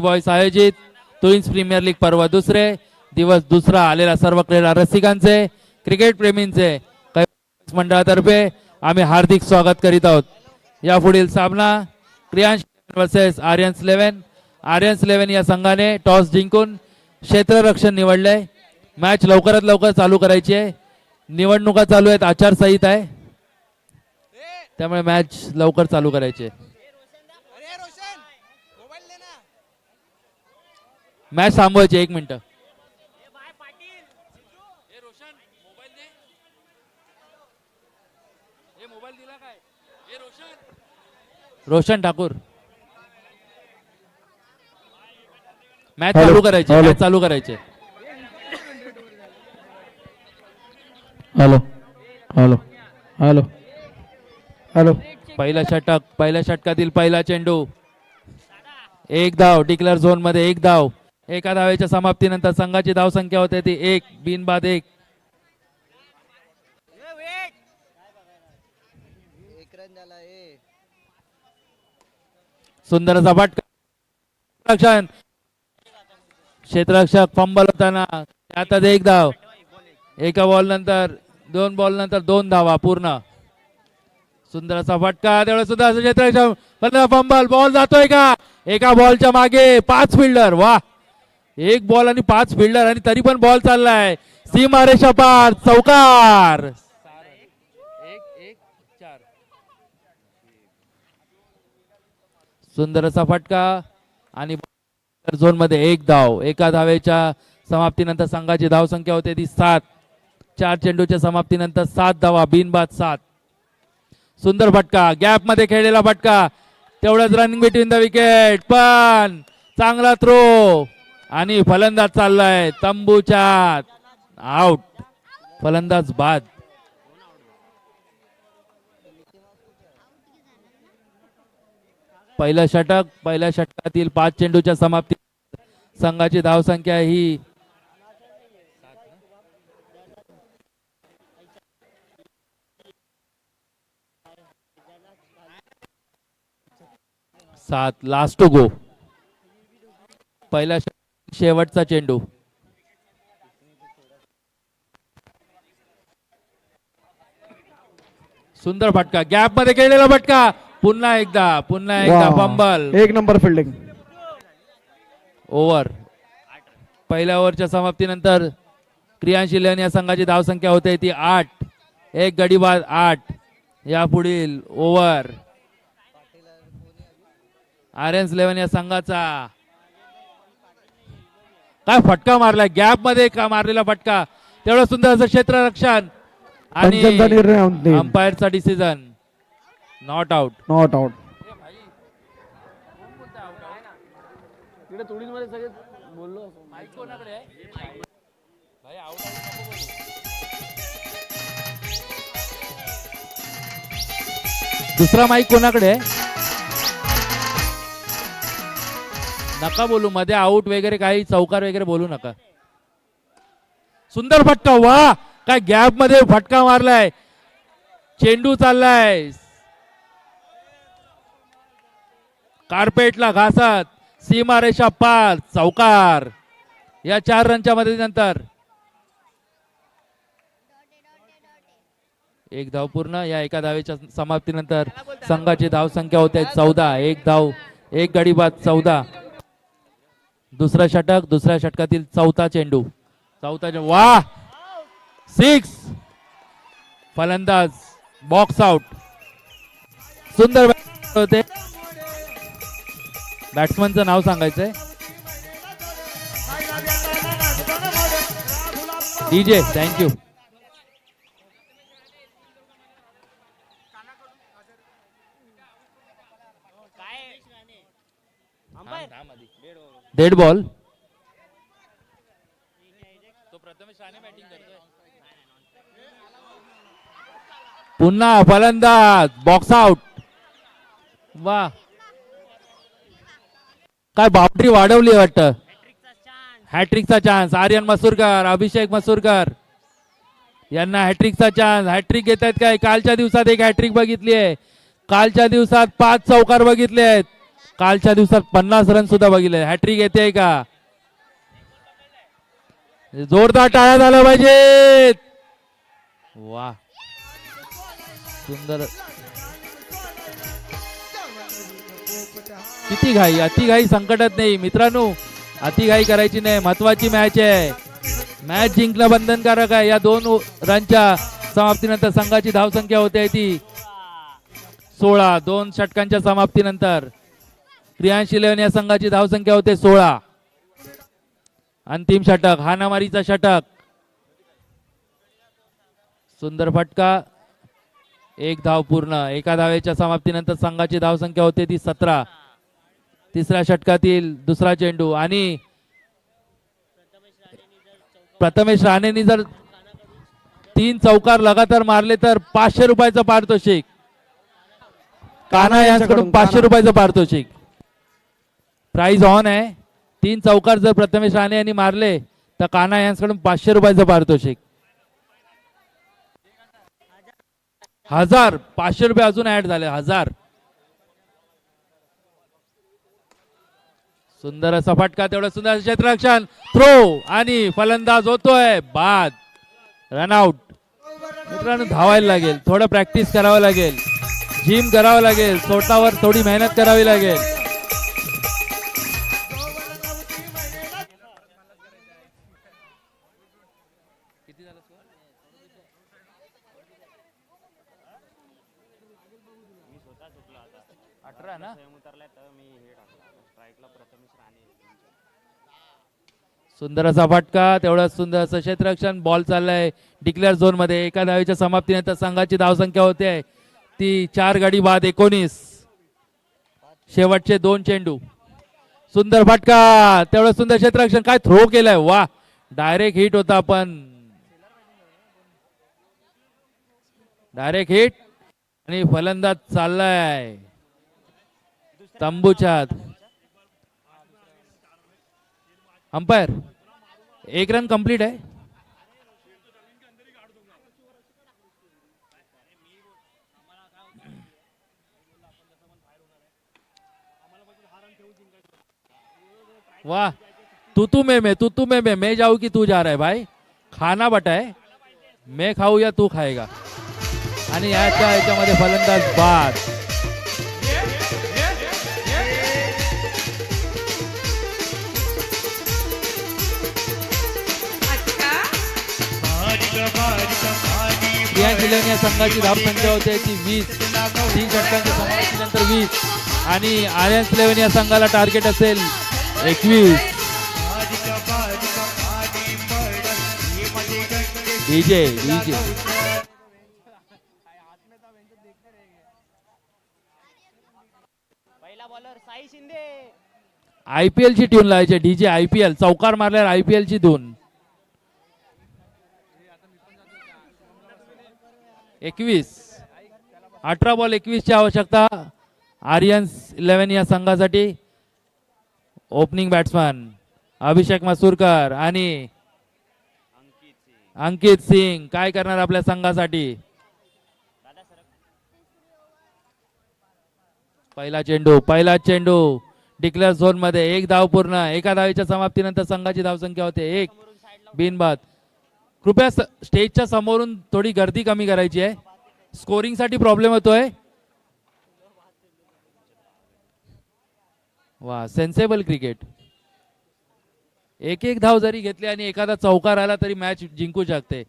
Boys आयोजित twins premier league पर्व दुसरे दिवस दुसरा आलेला सर्व क्रीडा रसिकांचे क्रिकेट प्रेमींचे मंडळातर्फे आम्ही हार्दिक स्वागत करीत आहोत। या पुढील सामना क्रियांश वर्सेस आर्यन्स 11। आर्यन्स 11 या संघाने टॉस जिंकून क्षेत्ररक्षण निवडले। मॅच लवकरात लवकर चालू करायची आहे, निवडणुका चालू आहेत, आचारसंहिता आहे, त्यामुळे मॅच लवकर चालू करायची आहे। मॅच थांबवायची 1 मिनिट। रोशन ठाकूर मॅच चालू करायची, मॅच चालू करायचे। Hello hello hello hello. पहिला षटकातील पहिला चेंडू, एक धाव। डिक्लेअर झोन मध्ये एक धाव। एका धावेच्या समाप्तीनंतर संघाची धाव संख्या होते ती 1 बिनबाद 1। सुंदर असा फटका, क्षेत्ररक्षक फंबल होताना त्यातच एक धाव। एका बॉल नंतर 2 बॉल नंतर 2 धावा पूर्ण। सुंदर असा फटका, तेवढं सुद्धा क्षेत्ररक्षक फंबल। बॉल जातोय का? एका बॉलच्या मागे 5 फिल्डर। वा, 1 बॉल आणि 5 फिल्डर आणि तरी पण बॉल चाललाय सीमारेषा पार, चौकार। सुंदर असा फटका आणि झोन मध्ये एक धाव। एका धावेच्या समाप्तीनंतर संघाची धाव संख्या होते ती 7। 4 चेंडूच्या समाप्तीनंतर 7 धावा, बिनबाद 7। सुंदर फटका, गॅप मध्ये खेळलेला फटका, तेवढंच रनिंग बिटवीन द विकेट, पण चांगला थ्रो आणि फलंदाज चाललाय तंबूच्या आउट, फलंदाज बाद। पहिलं षटक, पहिल्या षटकातील 5 चेंडूच्या समाप्ती संघाची धाव संख्या ही 7। लास्ट टू गो, पहिला शेवटचा चेंडू। सुंदर फटका, गॅप मध्ये खेळलेला फटका, पुन्हा एकदा फंबल। 1 number fielding. ओव्हर, पहिल्या ओव्हरच्या समाप्तीनंतर क्रियांश 11 या संघाची धाव संख्या होते ती 8। 1 गडी बाद 8। या पुढील ओव्हर आर्यन्स 11 या संघाचा काय फटका मारलाय, गॅप मध्ये का मारलेला फटका, तेवढं सुंदर असं क्षेत्ररक्षण आणि अंपायरचा decision not out. Not out. दुसरा माईक कोणाकडे? नका बोलू मध्ये, आउट वगैरे काही चौकार वगैरे बोलू नका। सुंदर फटका, वा काय गॅप मध्ये फटका मारलाय, चेंडू चाललाय कार्पेटला घासत सीमारेषा पार, चौकार। या 4 रनच्या मदतीनंतर 1 धाव पूर्ण। या एका धावेच्या समाप्तीनंतर संघाची धाव संख्या होते 14। 1 धाव, 1 गडी बाद 14। दुसरा षटक, दुसऱ्या षटकातील चौथा चेंडू, वा 6। फलंदाज बॉक्स आउट। सुंदर होते, बॅट्समनचं नाव सांगायचंय डीजे। थँक्यू। डेड बॉल, पुन्हा फलंदाज बॉक्स आउट। वा, काय बाउंड्री वाढवली वाटतं। हॅट्रिकचा चान्स, आर्यन मसूरकर, अभिषेक मसूरकर यांना हॅट्रिकचा चान्स। हॅट्रिक घेत आहेत काय? कालच्या दिवसात 1 हॅट्रिक बघितली आहे, कालच्या दिवसात 5 चौकार बघितले आहेत, कालच्या दिवसात 50 रन सुद्धा बघितले. हॅट्रिक येते का? जोरदार टाळ्या झाल्या पाहिजेत. वा, सुंदर. किती घाई, अति घाई संकटात नाही मित्रांनो, अति घाई करायची नाही. महत्वाची मॅच आहे, मॅच जिंकणं बंधनकारक आहे. या 2 रनच्या समाप्तीनंतर संघाची धावसंख्या होते ती 16. 2 षटकांच्या समाप्तीनंतर प्रियांश 11 या संघाची धावसंख्या होते 16. अंतिम षटक, हाणामारीचा षटक. सुंदर फटका, 1 धाव पूर्ण. एका धावेच्या समाप्तीनंतर संघाची धावसंख्या होते ती 17. तिसऱ्या षटकातील दुसरा चेंडू आणि प्रथमेश राणेंनी जर 3 चौकार लगातार मारले तर 500 रुपयाचं पारितोषिक. कान्हा यांच्याकडून 500 रुपयाचं पारितोषिक. प्राइज ऑन आहे. 3 चौकार जर प्रथमेश राणे यांनी मारले तर कान्हा यांच्याकडून 500 रुपयाचं पारितोषिक. 1000, 500 रुपये अजून ऍड झाले. 1000. सुंदर असा फटका, तेवढं सुंदर क्षेत्ररक्षण, थ्रो आणि फलंदाज होतोय बाद. रनआउट. मित्रांनो धावायला लागेल, थोडं प्रॅक्टिस करावं लागेल, जिम करावं लागेल, स्वतःवर थोडी मेहनत करावी लागेल. सुंदर असा फटका, तेवढं सुंदर असं क्षेत्ररक्षण. बॉल चाललाय डिक्लेअर झोन मध्ये. एका धावेच्या समाप्तीनंतर संघाची धावसंख्या होते ती 4 गडी बाद 19. शेवटचे 2 चेंडू. सुंदर फटका, तेवढं सुंदर क्षेत्ररक्षण. काय थ्रो केलाय, वा, डायरेक्ट हिट होता. पण डायरेक्ट हिट आणि फलंदाज चाललाय तंबूच्या आत. अंपायर 1 रन कंप्लीट आहे. वाह, तू में मैं जाऊ की तू जा रहा है भाई. खाना बटा है, मैं खाऊ या तू खाएगा. आणि याच्यामध्ये फलंदाज बाद. प्रियांश 11 या संघाची धावसंख्या होते ती 20. 3 षटकांच्या समाप्तीनंतर 20 आणि आर्यन्स 11 या संघाला टार्गेट असेल 21. डीजे IPL ची ट्यून लावायची. डीजे IPL, चौकार मारल्यावर IPL ची धून. 21. 18 बॉल 21 ची आवश्यकता आर्यन्स 11 या संघासाठी. ओपनिंग बॅट्समन अभिषेक मसूरकर आणि अंकित सिंग काय करणार आपल्या संघासाठी. पहिला चेंडू डिक्लेअर झोन मध्ये. 1 धाव पूर्ण. एका धावेच्या समाप्तीनंतर संघाची धावसंख्या होते 1. बिनबाद. कृपया स्टेजच्या समोरून थोडी गर्दी कमी करायची आहे, स्कोरिंग साठी प्रॉब्लेम होतोय. वा, सेन्सेबल क्रिकेट. 1 धाव जरी घेतली आणि एखादा चौकार आला तरी मॅच जिंकू शकते.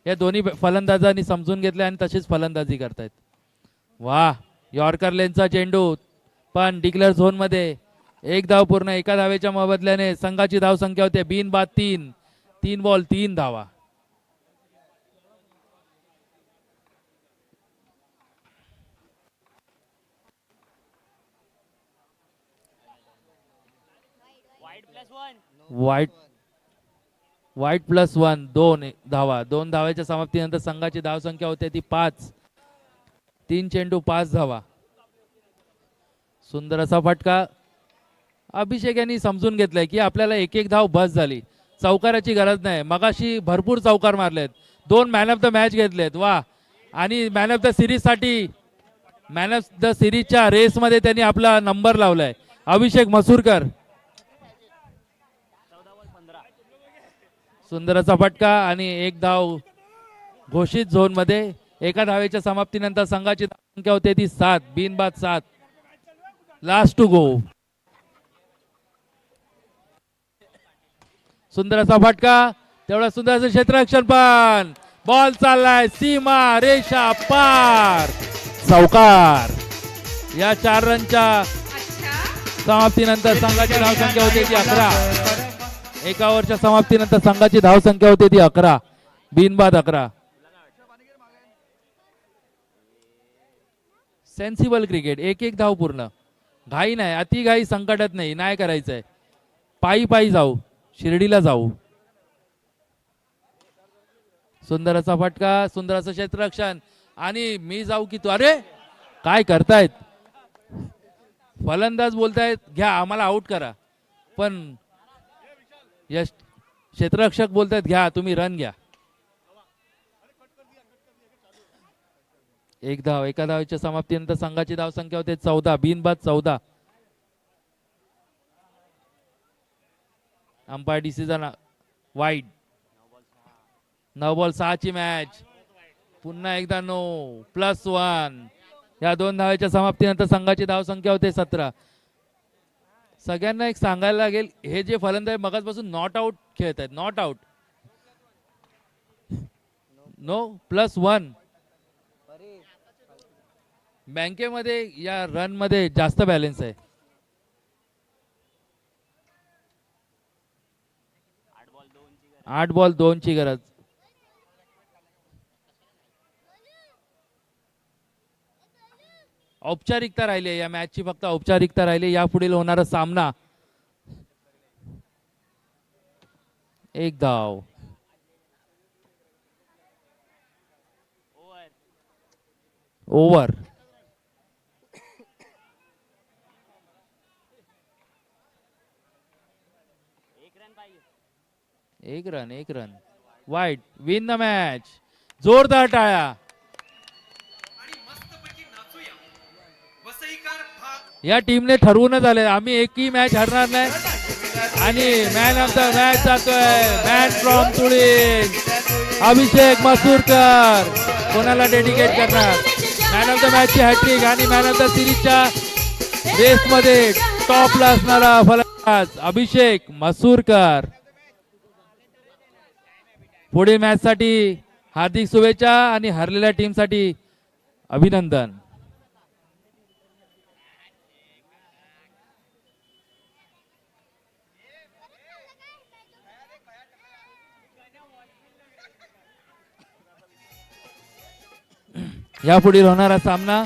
या दोन्ही फलंदाजांनी समजून घेतले आणि तशीच फलंदाजी करतायत. वा, यॉर्कर लेनचा चेंडू पण डिक्लेअर झोन मध्ये. 1 धाव पूर्ण. एका धावेच्या मोबदल्याने संघाची धावसंख्या होते बिनबाद 3. 3 बॉल 3 धावा. वाईट +1 2 धावा. 2 धावेच्या समाप्तीनंतर संघाची धावसंख्या होते ती 5. 3 चेंडू 5 धावा. सुंदर असा फटका. अभिषेक यांनी समजून घेतलंय की आपल्याला 1 धाव बस झाली, चौकाराची गरज नाही. मगाशी भरपूर चौकार मारलेत, 2 मॅन ऑफ द मॅच घेतलेत. वा, आणि मॅन ऑफ द सिरीज साठी, मॅन ऑफ द सिरीजच्या रेस मध्ये त्यांनी आपला नंबर लावलाय. अभिषेक मसूरकर. सुंदर असा फटका आणि एक धाव घोषित झोन मध्ये. एका धावेच्या समाप्तीनंतर संघाची संख्या होते ती 7. बिनबाद 7. Last two go. सुंदर असा फटका. तेवढा सुंदर असं क्षेत्ररक्षण पण. बॉल चाललाय सीमा रेषा पार. चौकार. या 4 रनच्या समाप्तीनंतर संघाची धावसंख्या होती ती 11. एका ओव्हरच्या समाप्तीनंतर संघाची धावसंख्या होती ती 11. बिनबाद 11. Sensible cricket. एक एक धाव पूर्ण. घाई नाही, अति घाई संकटात नाही. नाही करायचंय. पायी पायी जाऊ, शिर्डीला जाऊ. सुंदर असा फटका. सुंदर असं क्षेत्ररक्षण आणि मी जाऊ की तू. अरे काय करतायत फलंदाज. बोलतायत घ्या आम्हाला आउट करा, पण यश क्षेत्ररक्षक बोलतायत घ्या तुम्ही रन घ्या. एक धाव. एका धावेच्या समाप्तीनंतर संघाची धावसंख्या होते 14. बिनबाद 14. Umpire decision wide. 9 बॉल 6 ची मॅच. पुन्हा एकदा 9 +1. या 2 धावेच्या समाप्तीनंतर संघाची धावसंख्या होते 17. सगळ्यांना एक सांगायला लागेल, हे जे फलंदाज मगाचपासून नॉट आउट खेळत आहेत. Not out. नो +1. बँकेमध्ये या रन मध्ये जास्त बॅलन्स आहे. 8 बॉल 2 ची गरज. औपचारिकता राहिली या मॅचची. फक्त औपचारिकता राहिली. या पुढील होणारा सामना. एक धाव. ओव्हर. एक रन. वाईट. Win the match. जोरदार टाळ्या. या टीमने ठरवूनच आले आम्ही एकही मॅच हरणार नाही. आणि मॅन ऑफ द मॅच जातोय. मॅन फ्रॉम तुळीन अभिषेक मसूरकर. कोणाला डेडिकेट करणार. मॅन ऑफ द मॅच ची हॅट्रिक आणि मॅन ऑफ द सिरीजच्या रेस मध्ये टॉपला असणारा फलंदाज अभिषेक मसूरकर. पुढील मॅच साठी हार्दिक शुभेच्छा आणि हरलेल्या टीम साठी अभिनंदन. या पुढील होणारा सामना